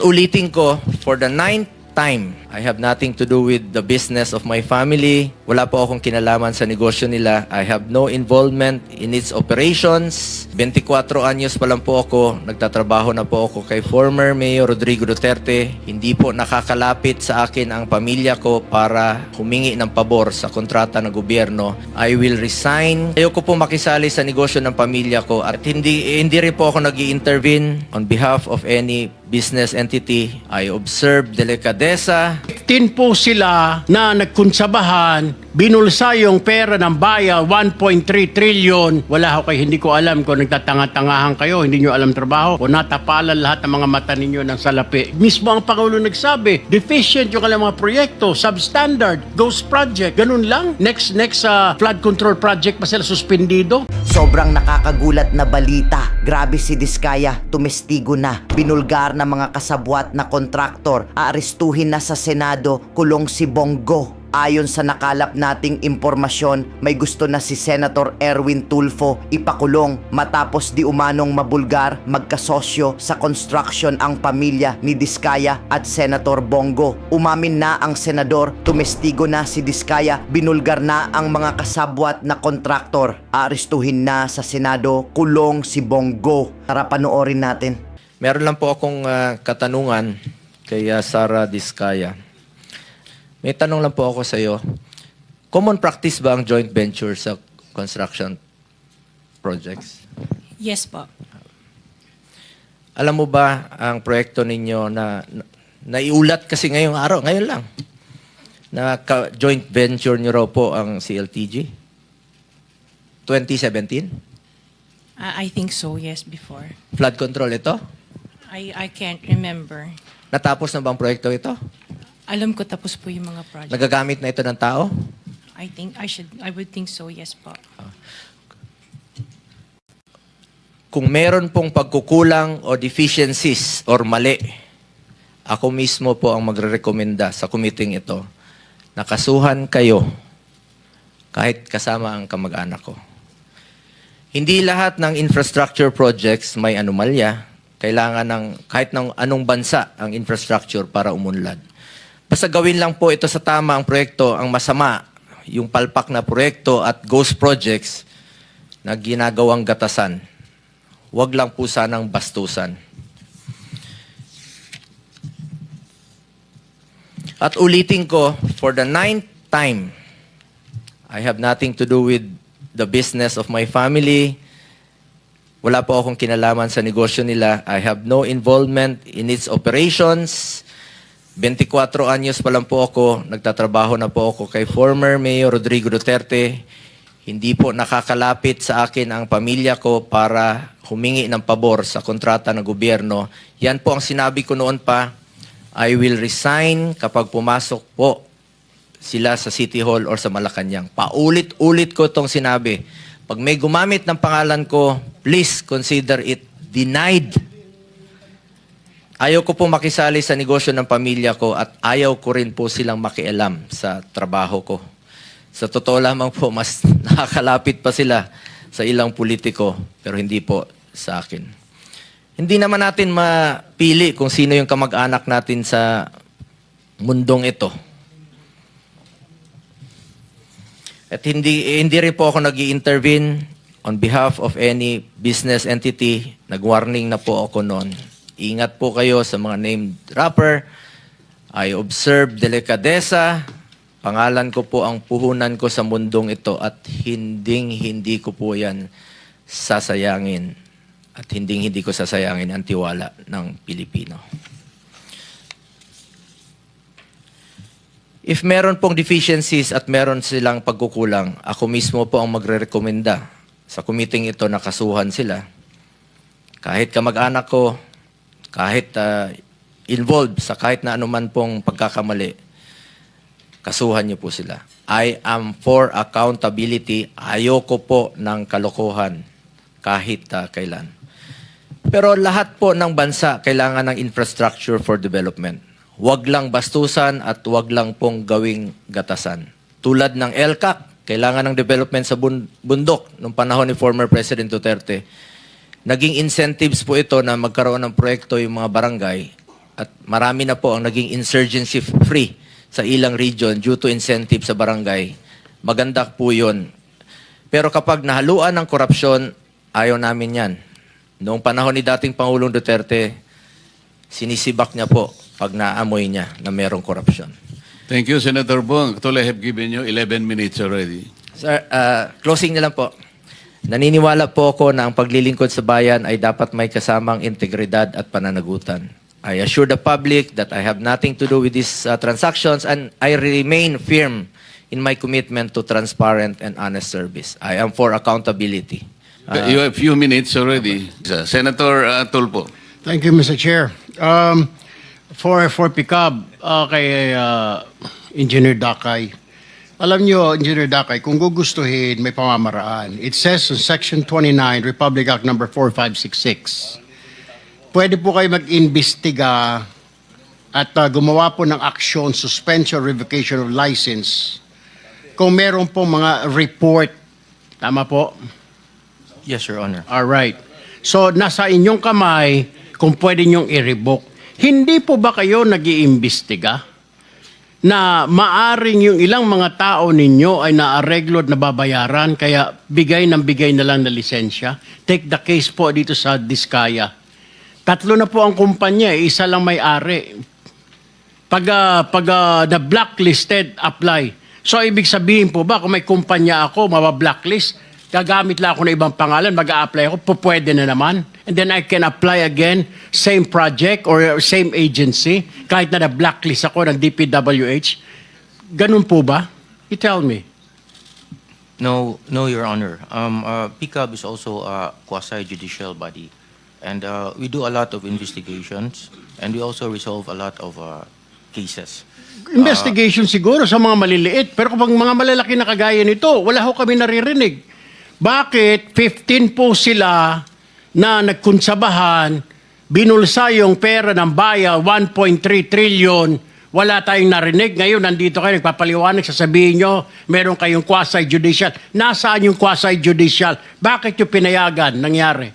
Ulitin ko, for the ninth time, I have nothing to do with the business of my family. Wala po akong kinalaman sa negosyo nila. I have no involvement in its operations. 24 anyos pa lang po ako. Nagtatrabaho na po ako kay former Mayor Rodrigo Duterte. Hindi po nakakalapit sa akin ang pamilya ko para humingi ng pabor sa kontrata ng gobyerno. I will resign. Ayoko po makisali sa negosyo ng pamilya ko at hindi rin po ako nag-i-intervene on behalf of any business entity. I observe delikadesa. 15 po sila na nagkunsabahan, binulsa yung pera ng bayan, 1.3 trillion. Wala ho kayo, hindi ko alam kung nagtatanga-tangahan kayo, hindi nyo alam trabaho, o natapalan lahat ng mga mata ninyo ng salapi. Mismo ang Pangulo nagsabi, deficient yung kanilang mga proyekto, substandard, ghost project, ganun lang. Next flood control project pa sila suspendido. Sobrang nakakagulat na balita. Grabe si Diskaya, tumestigo na. Binulgar na mga kasabwat na kontraktor. Aarestuhin na sa Senado, kulong si Bongo. Ayon sa nakalap nating impormasyon, may gusto na si Senator Erwin Tulfo ipakulong matapos di umanong mabulgar magkasosyo sa construction ang pamilya ni Diskaya at Senator Bongo. Umamin na ang senador, tumestigo na si Diskaya, binulgar na ang mga kasabwat na kontraktor. Aarestuhin na sa Senado, kulong si Bongo. Tara panoorin natin. Meron lang po akong katanungan kay Sara Diskaya. May tanong lang po ako sa iyo. Common practice ba ang joint venture sa construction projects? Yes po. Alam mo ba ang proyekto ninyo na naiulat kasi ngayong araw, ngayon lang, na joint venture nyo raw po ang CLTG? 2017? I think so, yes, before. Flood control ito? I can't remember. Natapos na bang proyekto ito? Alam ko tapos po yung mga project. Nagagamit na ito ng tao? I would think so, yes po. Kung meron pong pagkukulang o deficiencies or mali, ako mismo po ang magre-rekomenda sa committee ito na kasuhan kayo kahit kasama ang kamag-anak ko. Hindi lahat ng infrastructure projects may anomalya. Kailangan ng kahit ng anong bansa ang infrastructure para umunlad. Basta gawin lang po ito sa tama ang proyekto, ang masama, yung palpak na proyekto at ghost projects na ginagawang gatasan. Huwag lang po sanang bastusan. At ulitin ko, for the ninth time, I have nothing to do with the business of my family. Wala po akong kinalaman sa negosyo nila. I have no involvement in its operations. 24 anyos pa lang po ako. Nagtatrabaho na po ako kay former Mayor Rodrigo Duterte. Hindi po nakakalapit sa akin ang pamilya ko para humingi ng pabor sa kontrata ng gobyerno. Yan po ang sinabi ko noon pa. I will resign kapag pumasok po sila sa City Hall or sa Malacanang. Paulit-ulit ko itong sinabi. Pag may gumamit ng pangalan ko, please consider it denied. Ayaw ko po makisali sa negosyo ng pamilya ko at ayaw ko rin po silang makialam sa trabaho ko. Sa totoo lamang po, mas nakakalapit pa sila sa ilang politiko, pero hindi po sa akin. Hindi naman natin mapili kung sino yung kamag-anak natin sa mundong ito. At hindi rin po ako nag-i-intervene on behalf of any business entity. Nag-warning na po ako noon. Ingat po kayo sa mga named dropper. I observe delikadesa. Pangalan ko po ang puhunan ko sa mundong ito at hindi ko po yan sasayangin. At hindi ko sasayangin ang tiwala ng Pilipino. If meron pong deficiencies at meron silang pagkukulang, ako mismo po ang magre-rekomenda sa committee ito na kasuhan sila. Kahit kamag-anak ko, kahit involved sa kahit na anuman pong pagkakamali, kasuhan niyo po sila. I am for accountability. Ayoko po ng kalokohan kahit kailan. Pero lahat po ng bansa kailangan ng infrastructure for development. Huwag lang bastusan at huwag lang pong gawing gatasan. Tulad ng LCAC, kailangan ng development sa bundok nung panahon ni former President Duterte. Naging incentives po ito na magkaroon ng proyekto yung mga barangay at marami na po ang naging insurgency-free sa ilang region due to incentive sa barangay. Maganda po yun. Pero kapag nahaluan ng korupsyon, ayaw namin yan. Noong panahon ni dating Pangulong Duterte, sinisibak niya po pag naamoy niya na merong korupsyon. Thank you, Senator Bong. Actually, I have given you 11 minutes already. Sir, closing na lang po. Naniniwala po ako na ang paglilingkod sa bayan ay dapat may kasamang integridad at pananagutan. I assure the public that I have nothing to do with these transactions and I remain firm in my commitment to transparent and honest service. I am for accountability. You have few minutes already. Senator Tulfo. Thank you, Mr. Chair. For PICAB, kay Engineer Dakay, alam nyo, Engineer Dakay, kung gugustuhin, may pamamaraan. It says in Section 29, Republic Act number 4566, pwede po kayo mag-imbestiga at gumawa po ng aksyon, suspension, revocation of license kung meron po mga report. Tama po? Yes, Your Honor. Alright. So, nasa inyong kamay kung pwede nyong i-revoke. Hindi po ba kayo nag-iimbestiga na maaring yung ilang mga tao ninyo ay naareglo at nababayaran kaya bigay na lang na lisensya? Take the case po dito sa Diskaya. 3 na po ang kumpanya, isa lang may-ari. Pag na blacklisted, apply. So, ibig sabihin po ba, kung may kumpanya ako, mabablacklist, gagamit lang ako ng ibang pangalan, mag-a-apply ako, pwede na naman. And then I can apply again, same project or same agency, kahit na na-blacklist ako ng DPWH. Ganun po ba? You tell me. No, Your Honor. PICAB is also a quasi-judicial body. And we do a lot of investigations and we also resolve a lot of cases. Investigation siguro sa mga maliliit. Pero kung mga malalaki na kagaya nito, wala ho kami naririnig. Bakit 15 po sila na nagkunsabahan, binulsa yung pera ng bayan, 1.3 trillion, wala tayong narinig. Ngayon, nandito kayo, nagpapaliwanag, sasabihin nyo, meron kayong quasi-judicial. Nasaan yung quasi-judicial? Bakit yung pinayagan nangyari?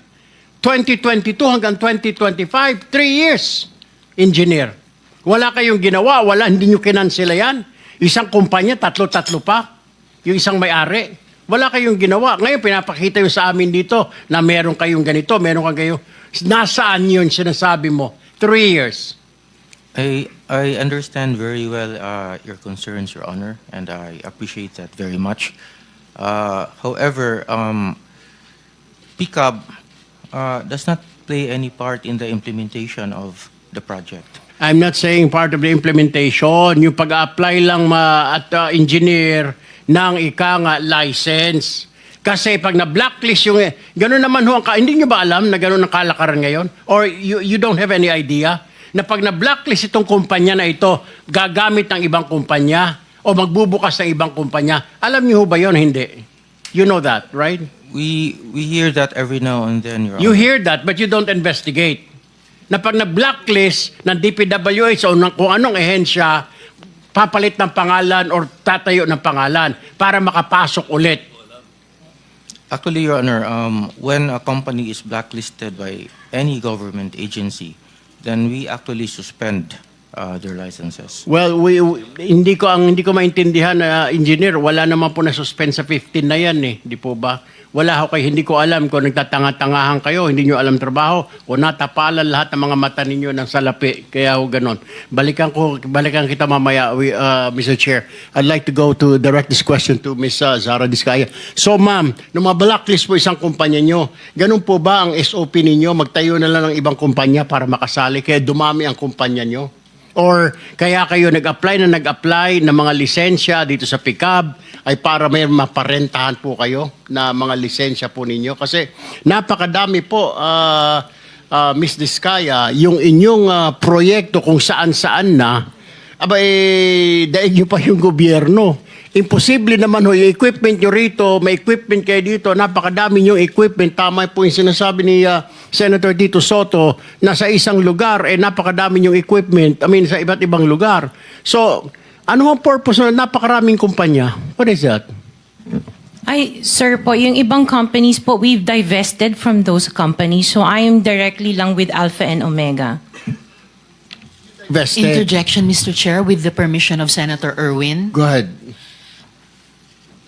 2022 hanggang 2025, 3 years, engineer. Wala kayong ginawa, hindi nyo kinansela yan. Isang kumpanya, tatlo pa. Yung isang may-ari. Wala kayong ginawa. Ngayon, pinapakita yung sa amin dito na meron kayong ganito, meron kang gayo. Nasaan yun sinasabi mo? 3 years. I understand very well your concerns, Your Honor, and I appreciate that very much. However, PICAB does not play any part in the implementation of the project. I'm not saying part of the implementation. Yung pag-apply lang at engineer ng license. Kasi pag na-blacklist yung... Gano'n naman ho, hindi nyo ba alam na gano'n ang kalakaran ngayon? Or you don't have any idea na pag na-blacklist itong kumpanya na ito, gagamit ng ibang kumpanya o magbubukas ng ibang kumpanya. Alam nyo ho ba yun? Hindi. You know that, right? We hear that every now and then, Your Honor. You hear that, but you don't investigate. Na pag na-blacklist ng DPWH o ng kung anong ehensya, papalit ng pangalan or tatayo ng pangalan para makapasok ulit. Actually, Your Honor, when a company is blacklisted by any government agency, then we actually suspend their licenses. Well, hindi ko maintindihan na engineer, wala naman po na suspend sa 15 na yan eh, di po ba? Wala ho kayo, hindi ko alam kung nagtatanga-tangahan kayo, hindi nyo alam trabaho, o natapalan lahat ng mga mata ninyo ng salapi, kaya ho ganon. Balikan kita mamaya, Mr. Chair. I'd like to go to direct this question to Ms. Zara Diskaya. So ma'am, nung ma-blacklist po isang kumpanya nyo, ganun po ba ang SOP ninyo? Magtayo na lang ng ibang kumpanya para makasali, kaya dumami ang kumpanya nyo? Or kaya kayo nag-apply ng mga lisensya dito sa PICAB ay para may maparentahan po kayo na mga lisensya po ninyo? Kasi napakadami po, Ms. Diskaya, yung inyong proyekto kung saan-saan na, daig nyo pa yung gobyerno. Imposible naman ho, yung equipment nyo rito, may equipment kayo dito, napakadami yung equipment. Tama po yung sinasabi ni Senator Tito Soto na sa isang lugar, napakadami yung equipment, sa iba't ibang lugar. So, ano ang purpose na napakaraming kumpanya? What is that? Sir po, yung ibang companies po, we've divested from those companies. So I am directly lang with Alpha and Omega. vested. Interjection, Mr. Chair, with the permission of Senator Erwin. Go ahead.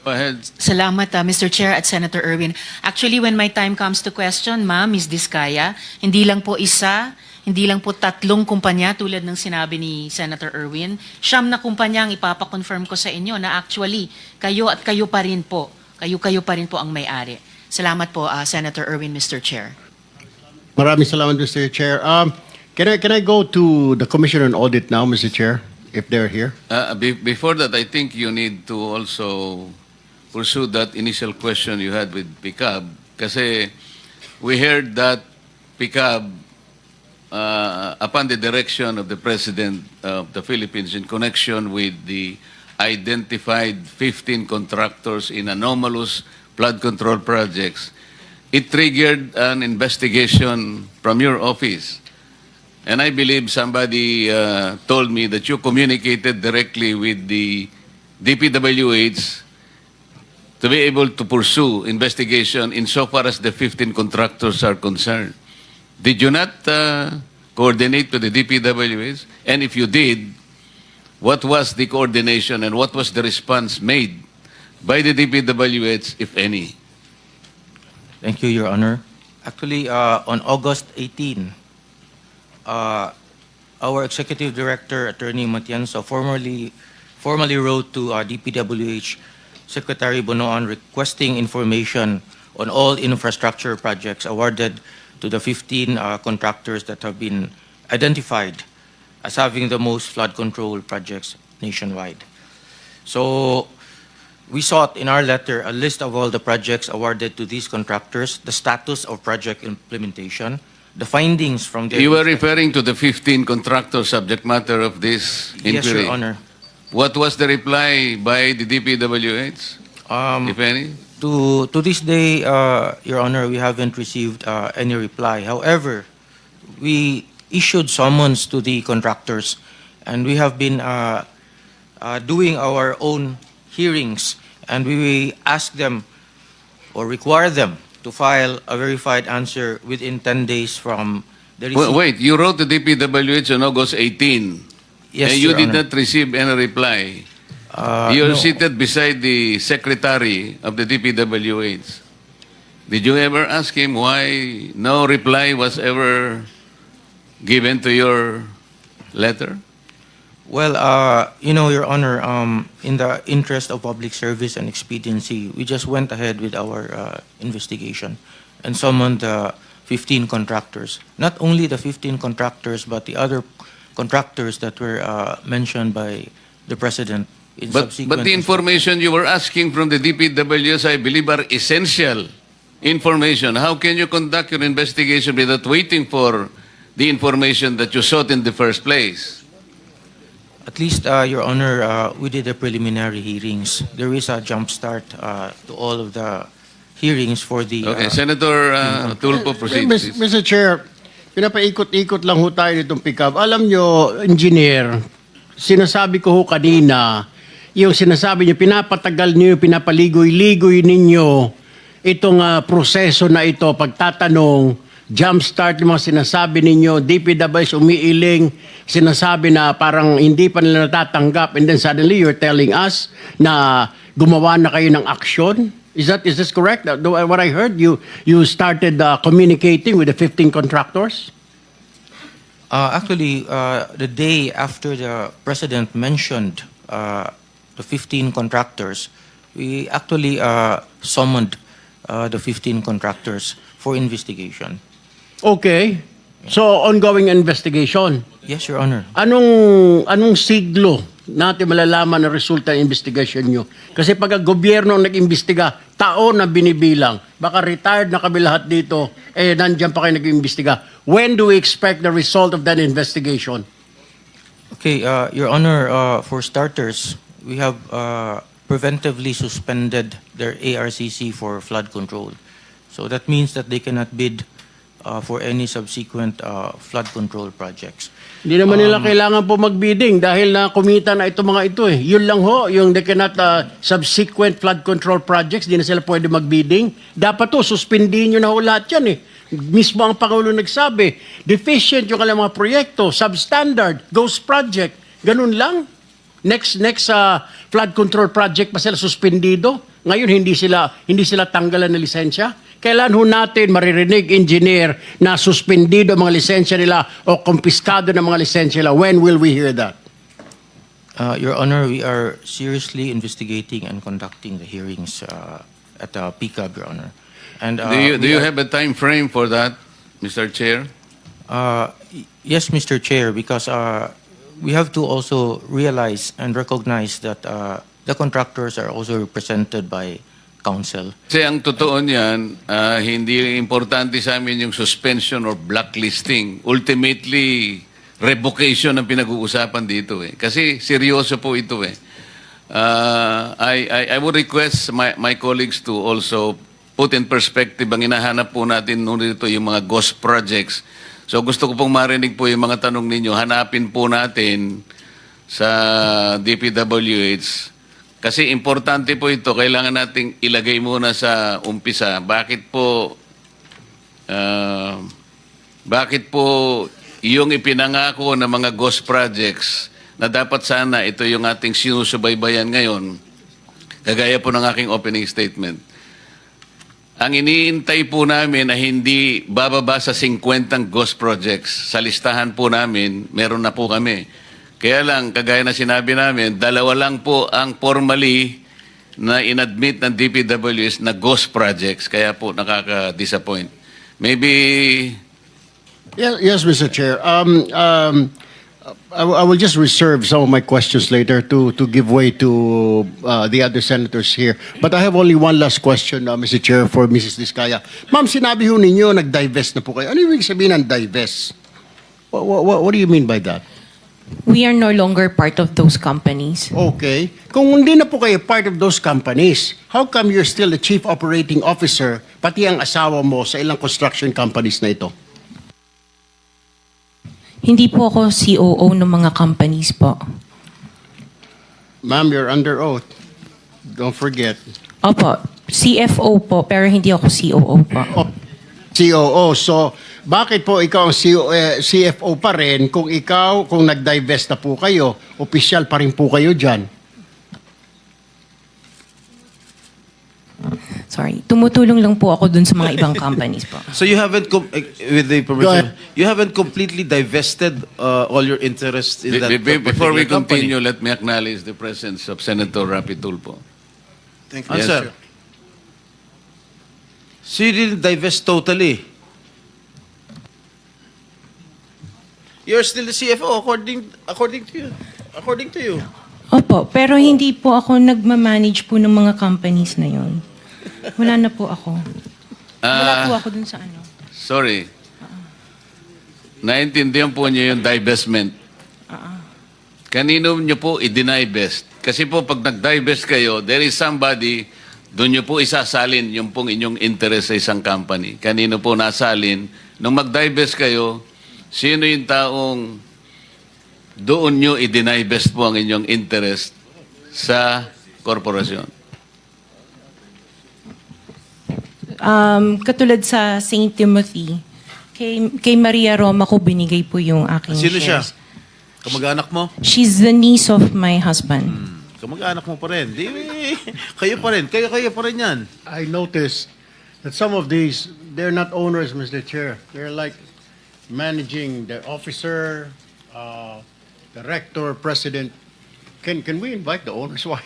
Go ahead. Salamat, Mr. Chair at Senator Erwin. Actually, when my time comes to question, ma'am, Ms. Diskaya, hindi lang po isa, hindi lang po 3 kumpanya tulad ng sinabi ni Senator Erwin. 9 na kumpanya ang ipapakonfirm ko sa inyo na actually, kayo at kayo pa rin po, kayo pa rin po ang may-ari. Salamat po, Senator Erwin, Mr. Chair. Maraming salamat, Mr. Chair. Can I go to the Commission on Audit now, Mr. Chair, if they're here? Before that, I think you need to also pursue that initial question you had with PICAB. Kasi we heard that PICAB, upon the direction of the President of the Philippines in connection with the identified 15 contractors in anomalous flood control projects, it triggered an investigation from your office. And I believe somebody told me that you communicated directly with the DPWH to be able to pursue investigation insofar as the 15 contractors are concerned. Did you not coordinate to the DPWH? And if you did, what was the coordination and what was the response made by the DPWH, if any? Thank you, Your Honor. Actually, on August 18, our Executive Director, Attorney Matienzo, formally wrote to DPWH Secretary Bonoan requesting information on all infrastructure projects awarded to the 15 contractors that have been identified as having the most flood control projects nationwide. So we sought in our letter a list of all the projects awarded to these contractors, the status of project implementation, the findings from their... You were referring to the 15 contractors subject matter of this inquiry. Yes, Your Honor. What was the reply by the DPWH, if any? To this day, Your Honor, we haven't received any reply. However, we issued summons to the contractors, and we have been doing our own hearings, and we ask them or require them to file a verified answer within 10 days from the receipt. Wait, you wrote to DPWH on August 18. Yes, and you Your did Honor. not receive any reply. You're No. seated beside the secretary of the DPWH. Did you ever ask him why no reply was ever given to your letter? Well, Your Honor, in the interest of public service and expediency, we just went ahead with our investigation and summoned the 15 contractors. Not only the 15 contractors, but the other contractors that were mentioned by the President in But subsequent... the information you were asking from the DPWH, I believe, are essential information. How can you conduct your investigation without waiting for the information that you sought in the first place? At least, Your Honor, we did the preliminary hearings. There is a jump start to all of the hearings for the... Okay, Senator Tulfo, proceed, please. Mr. Chair, pinapaikot-ikot lang ho tayo nitong pick-up. Alam nyo, engineer, sinasabi ko ho kanina, yung sinasabi nyo, pinapatagal nyo, pinapaligoy-ligoy ninyo itong proseso na ito, pagtatanong, jumpstart yung mga sinasabi ninyo, DPWH umiiling, sinasabi na parang hindi pa nila natatanggap, and then suddenly you're telling us na gumawa na kayo ng aksyon? Is this correct? What I heard, you started communicating with the 15 contractors? Actually, the day after the President mentioned the 15 contractors, we actually summoned the 15 contractors for investigation. Okay. So, ongoing investigation. Yes, Your Honor. Anong siglo natin malalaman ang resulta ng investigation nyo? Kasi pag ang gobyerno ang nag-imbestiga, taon na binibilang. Baka retired na kami lahat dito, nandiyan pa kayo nag-imbestiga. When do we expect the result of that investigation? Okay, Your Honor, for starters, we have preventively suspended their ARCC for flood control. So that means that they cannot bid for any subsequent flood control projects. Hindi naman nila kailangan po magbidding dahil na kumita na ito mga ito eh. Yun lang ho, yung they cannot subsequent flood control projects, di na sila pwede magbidding. Dapat to, suspindihin nyo na ho lahat yan eh. Mismo ang Pangulo nagsabi, deficient yung kanilang mga proyekto, substandard, ghost project. Ganun lang. Next flood control project pa sila suspendido. Ngayon hindi sila tanggalan ng lisensya. Kailan ho natin maririnig, engineer, na suspendido ang mga lisensya nila o kumpiskado ng mga lisensya nila? When will we hear that? Your Honor, we are seriously investigating and conducting the hearings at PCAB, Your Honor. And Do you have a time frame for that, Mr. Chair? Yes, Mr. Chair, because we have to also realize and recognize that the contractors are also represented by counsel. Kasi ang totoo niyan, hindi importante sa amin yung suspension or blacklisting. Ultimately, revocation ang pinag-uusapan dito eh. Kasi seryoso po ito eh. I would request my colleagues to also put in perspective ang hinahanap po natin dito yung mga ghost projects. So gusto ko pong marinig po yung mga tanong ninyo. Hanapin po natin sa DPWH. Kasi importante po ito. Kailangan nating ilagay muna sa umpisa. Bakit po yung ipinangako ng mga ghost projects na dapat sana ito yung ating sinusubaybayan ngayon, kagaya po ng aking opening statement. Ang iniintay po namin na hindi bababa sa 50 ghost projects. Sa listahan po namin, meron na po kami. Kaya lang, kagaya na sinabi namin, 2 lang po ang formally na inadmit ng DPWS na ghost projects. Kaya po nakaka-disappoint. Maybe Yes, Mr. Chair. I will just reserve some of my questions later to give way to the other senators here. But I have only one last question, Mr. Chair, for Mrs. Diskaya. Ma'am, sinabi ho ninyo, nag-divest na po kayo. Ano ibig sabihin ng divest? What do you mean by that? We are no longer part of those companies. Okay. Kung hindi na po kayo part of those companies, how come you're still the chief operating officer, pati ang asawa mo sa ilang construction companies na ito? Hindi po ako COO ng mga companies po. Ma'am, you're under oath. Don't forget. Opo, CFO po, pero hindi ako COO po. COO. So, bakit po ikaw ang CFO pa rin kung nag-divest na po kayo, opisyal pa rin po kayo dyan? Sorry, tumutulong lang po ako dun sa mga ibang companies po. So you haven't, with the Go permission, ahead. you haven't completely divested all your interest in that before we particular company? continue, let me acknowledge the presence of Senator Rapi Tulfo. Thank you. Yes, Answer. sir. So you didn't divest totally? You're still the CFO according to you. According to you. Opo, pero hindi po ako nagmamanage po ng mga companies na yon. Wala na po ako. Wala po ako dun sa ano. Sorry. Naintindihan po niyo yung divestment. Kanino niyo po i-divest? Kasi po pag nag-divest kayo, there is somebody, doon niyo po isasalin yung pong inyong interest sa isang company. Kanino po nasalin? Nung mag-divest kayo, sino yung taong doon niyo i-divest po ang inyong interest sa korporasyon? Katulad sa St. Timothy, kay Maria Roma ko binigay po yung aking Sino siya? shares. Kamag-anak mo? She's the niece of my husband. Kamag-anak mo pa rin. Kayo pa rin. Kayo pa rin yan. I noticed that some of these, they're not owners, Mr. Chair. They're like managing the officer, director, president. Can we invite the owners? Why?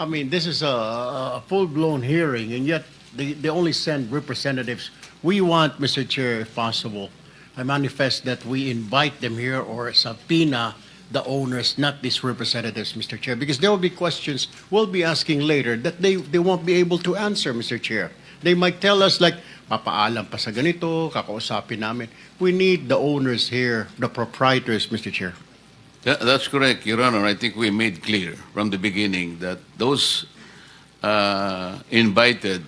I mean, this is a full-blown hearing, and yet they only send representatives. We want, Mr. Chair, if possible, I manifest that we invite them here or subpoena the owners, not these representatives, Mr. Chair, because there will be questions we'll be asking later that they won't be able to answer, Mr. Chair. They might tell us like, papaalam pa sa ganito, kakausapin namin. We need the owners here, the proprietors, Mr. Chair. That's correct, Your Honor. I think we made clear from the beginning that those invited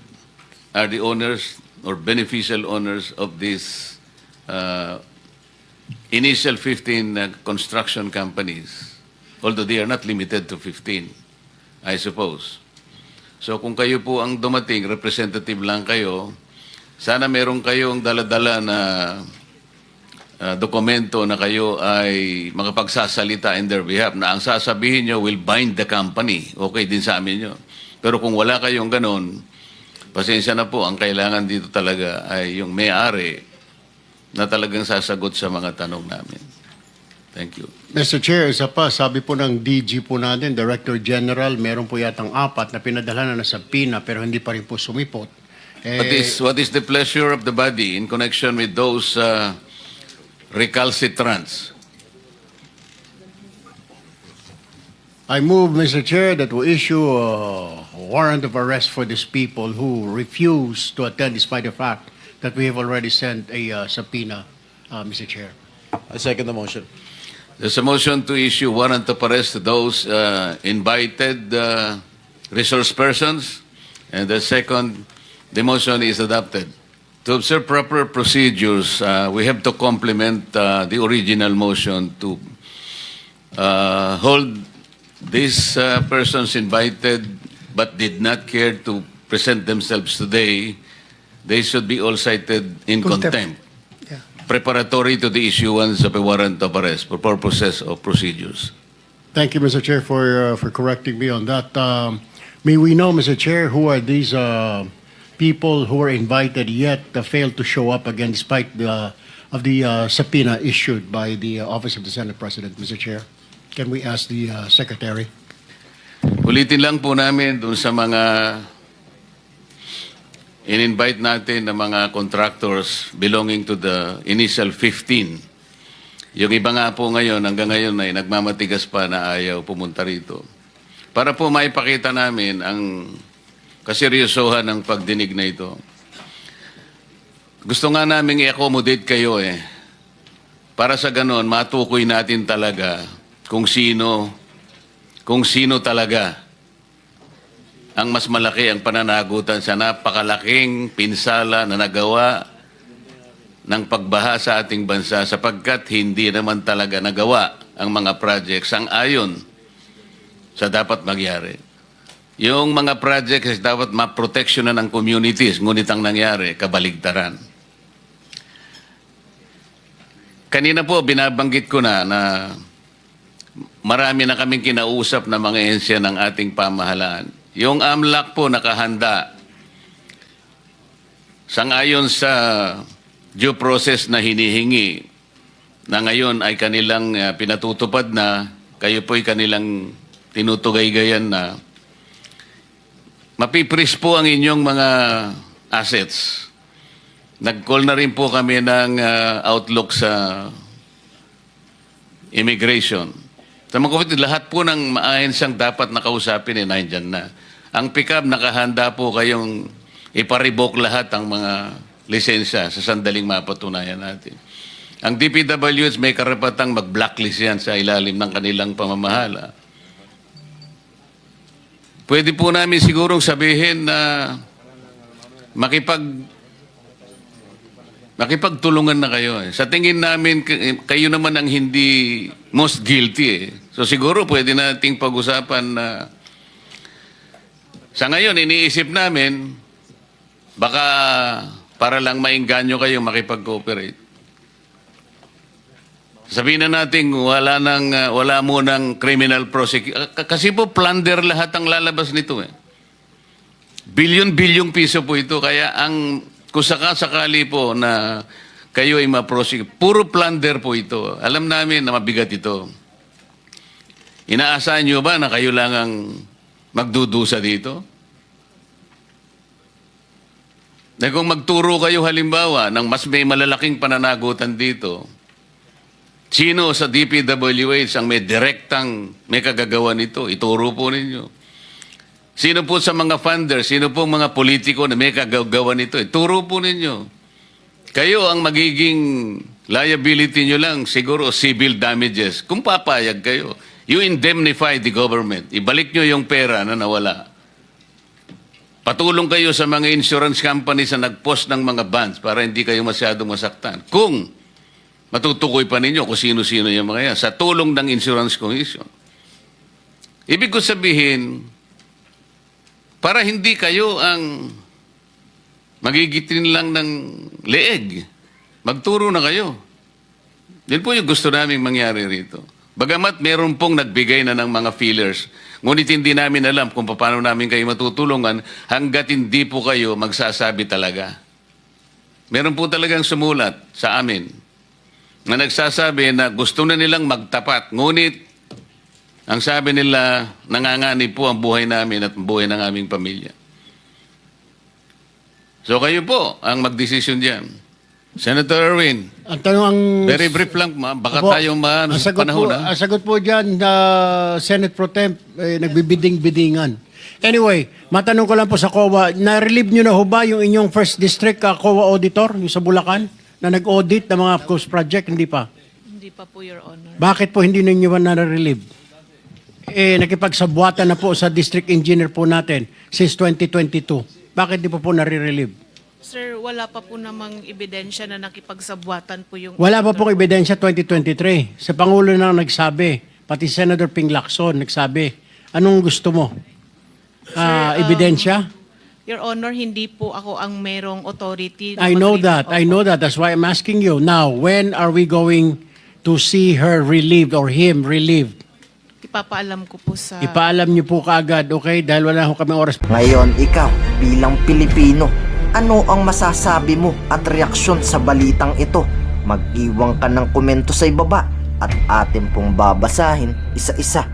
are the owners or beneficial owners of these initial 15 construction companies, although they are not limited to 15, I suppose. So kung kayo po ang dumating, representative lang kayo, sana meron kayong dala-dala na dokumento na kayo ay makapagsasalita in their behalf na ang sasabihin nyo will bind the company. Okay din sa amin yun. Pero kung wala kayong ganon, pasensya na po, ang kailangan dito talaga ay yung may-ari na talagang sasagot sa mga tanong namin. Thank you. Mr. Chair, isa pa, sabi po ng DG po natin, Director General, meron po yatang 4 na pinadala na sa PINA pero hindi pa rin po sumipot. What is the pleasure of the body in connection with those recalcitrants? I move, Mr. Chair, that we issue a warrant of arrest for these people who refuse to attend despite the fact that we have already sent a subpoena, Mr. Chair. I second the motion. There's a motion to issue warrant of arrest to those invited resource persons. And the second, the motion is adopted. To observe proper procedures, we have to complement the original motion to hold these persons invited but did not care to present themselves today. They should be all cited in contempt. Preparatory to the issuance of a warrant of arrest for purposes of procedures. Thank you, Mr. Chair, for correcting me on that. May we know, Mr. Chair, who are these people who were invited yet failed to show up again despite the subpoena issued by the Office of the Senate President, Mr. Chair? Can we ask the Secretary? Ulitin lang po namin dun sa mga in-invite natin na mga contractors belonging to the initial 15. Yung iba nga po ngayon, hanggang ngayon ay nagmamatigas pa na ayaw pumunta rito. Para po maipakita namin ang kaseryosohan ng pagdinig na ito. Gusto nga namin i-accommodate kayo para sa ganon, matukoy natin talaga kung sino talaga ang mas malaki ang pananagutan sa napakalaking pinsala na nagawa ng pagbaha sa ating bansa sapagkat hindi naman talaga nagawa ang mga projects ang ayon sa dapat magyari. Yung mga projects dapat ma-protectionan ng communities, ngunit ang nangyari, kabaligtaran. Kanina po, binabanggit ko na marami na kaming kinausap na mga ehensya ng ating pamahalaan. Yung AMLAC po nakahanda sangayon sa due process na hinihingi na ngayon ay kanilang pinatutupad na, kayo po'y kanilang tinutugay-gayan na mapipris po ang inyong mga assets. Nag-call na rin po kami ng outlook sa immigration. Sa mga kapatid, lahat po ng maahensyang dapat nakausapin nandyan na. Ang PICAB, nakahanda po kayong iparevoke lahat ang mga lisensya sa sandaling mapatunayan natin. Ang DPWH may karapatang mag-blacklist yan sa ilalim ng kanilang pamamahala. Pwede po namin sigurong sabihin na makipagtulungan na kayo. Sa tingin namin, kayo naman ang hindi most guilty. So siguro pwede nating pag-usapan na sa ngayon, iniisip namin, baka para lang maingganyo kayo makipag-cooperate. Sabihin na natin, wala mo ng criminal prosecution. Kasi po, plunder lahat ang lalabas nito. Bilyon-bilyong piso po ito. Kaya kung sakali po na kayo ay ma-prosecute, puro plunder po ito. Alam namin na mabigat ito. Inaasahan nyo ba na kayo lang ang magdudusa dito? Na kung magturo kayo halimbawa ng mas may malalaking pananagutan dito, sino sa DPWH ang may kagagawa nito? Ituro po ninyo. Sino po sa mga funders, sino po mga politiko na may kagagawa nito? Ituro po ninyo. Kayo ang magiging liability nyo lang, siguro civil damages. Kung papayag kayo, you indemnify the government. Ibalik nyo yung pera na nawala. Patulong kayo sa mga insurance companies na nag-post ng mga bonds para hindi kayo masyadong masaktan. Kung matutukoy pa ninyo kung sino-sino yung mga yan, sa tulong ng Insurance Commission. Ibig ko sabihin, para hindi kayo ang Magigitin lang ng leeg. Magturo na kayo. Yan po yung gusto namin mangyari rito. Bagamat meron pong nagbigay na ng mga fillers, ngunit hindi namin alam kung paano namin kayo matutulungan hanggat hindi po kayo magsasabi talaga. Meron po talagang sumulat sa amin na nagsasabi na gusto na nilang magtapat, ngunit ang sabi nila, nanganganib po ang buhay namin at ang buhay ng aming pamilya. So kayo po ang magdesisyon diyan. Senator Erwin, Ang tanong ang... very brief lang, baka Opo, tayo ang sagot panahon. po, ang sagot po dyan, Senate Pro Temp, nagbibiding-bidingan. Anyway, matanong ko lang po sa COA, na-relieve nyo na ho ba yung inyong first district COA auditor, yung sa Bulacan, na nag-audit ng mga coast project? Hindi pa. Hindi pa po, Your Honor. Bakit po hindi ninyo ba na-relieve? Nakipagsabwatan na po sa district engineer po natin since 2022. Bakit di pa po nare-relieve? Sir, wala pa po namang ebidensya na nakipagsabwatan po yung... Wala pa pong ebidensya 2023. Sa Pangulo na nagsabi, pati Senator Ping Lacson nagsabi, anong gusto mo? Ebidensya? Your Honor, hindi po ako ang merong authority. I know that. I know that. That's why I'm asking you. Now, when are we going to see her relieved or him relieved? Ipapaalam ko po sa... Ipaalam niyo po kaagad, okay? Dahil wala ho kami oras. Ngayon, ikaw, bilang Pilipino, ano ang masasabi mo at reaksyon sa balitang ito? Mag-iwan ka ng komento sa ibaba at atin pong babasahin isa-isa.